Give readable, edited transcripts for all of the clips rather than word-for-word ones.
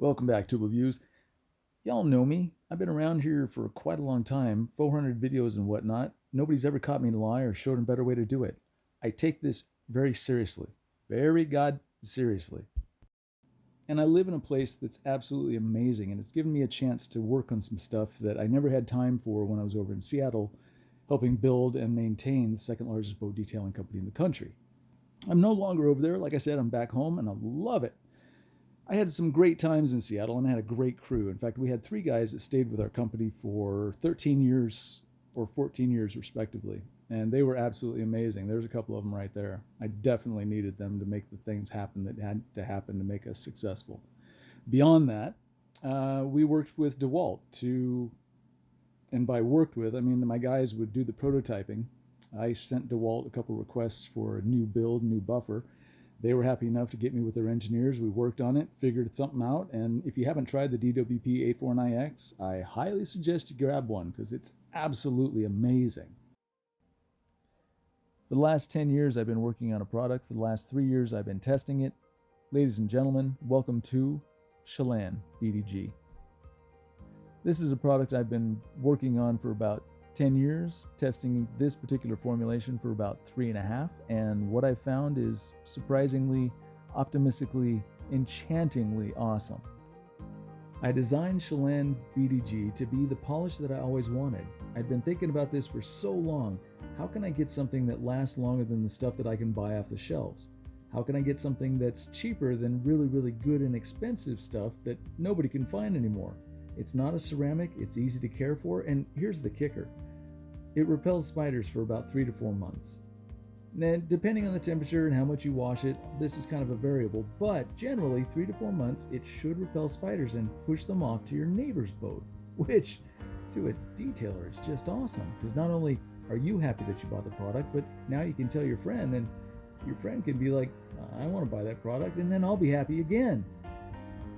Welcome back to Reviews. Y'all know me. I've been around here for quite a long time, 400 videos and whatnot. Nobody's ever caught me in a lie or showed a better way to do it. I take this very seriously. Very God seriously. And I live in a place that's absolutely amazing, and it's given me a chance to work on some stuff that I never had time for when I was over in Seattle, helping build and maintain the second largest boat detailing company in the country. I'm no longer over there. Like I said, I'm back home and I love it. I had some great times in Seattle and I had a great crew. In fact, we had three guys that stayed with our company for 13 years or 14 years, respectively. And they were absolutely amazing. There's a couple of them right there. I definitely needed them to make the things happen that had to happen to make us successful. Beyond that, we worked with DeWalt to, and by worked with, I mean my guys would do the prototyping. I sent DeWalt a couple requests for a new build, new buffer. They were happy enough to get me with their engineers. We worked on it, figured something out, and if you haven't tried the DWP 849X, I highly suggest you grab one because it's absolutely amazing. For the last 10 years, I've been working on a product. For the last 3 years, I've been testing it. Ladies and gentlemen, welcome to Chelan BDG. This is a product I've been working on for about 10 years, testing this particular formulation for about 3.5, and what I found is surprisingly, optimistically, enchantingly awesome. I designed Chelan BDG to be the polish that I always wanted. I'd been thinking about this for so long. How can I get something that lasts longer than the stuff that I can buy off the shelves? How can I get something that's cheaper than really, really good and expensive stuff that nobody can find anymore? It's not a ceramic, it's easy to care for, and here's the kicker. It repels spiders for about 3 to 4 months. Now, depending on the temperature and how much you wash it, this is kind of a variable, but generally 3 to 4 months it should repel spiders and push them off to your neighbor's boat, which to a detailer is just awesome, because not only are you happy that you bought the product, but now you can tell your friend, and your friend can be like, I want to buy that product, and then I'll be happy again.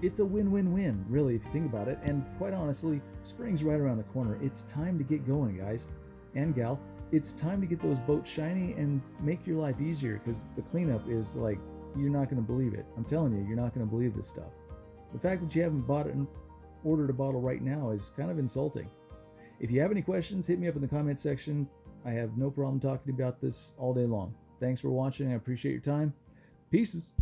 It's a win-win-win, really, if you think about it, and quite honestly, spring's right around the corner. It's time to get going, guys and gal. It's time to get those boats shiny and make your life easier, because the cleanup is like, you're not going to believe it. I'm telling you, you're not going to believe this stuff. The fact that you haven't bought it and ordered a bottle right now is kind of insulting. If you have any questions, hit me up in the comment section. I have no problem talking about this all day long. Thanks for watching. I appreciate your time. Pieces.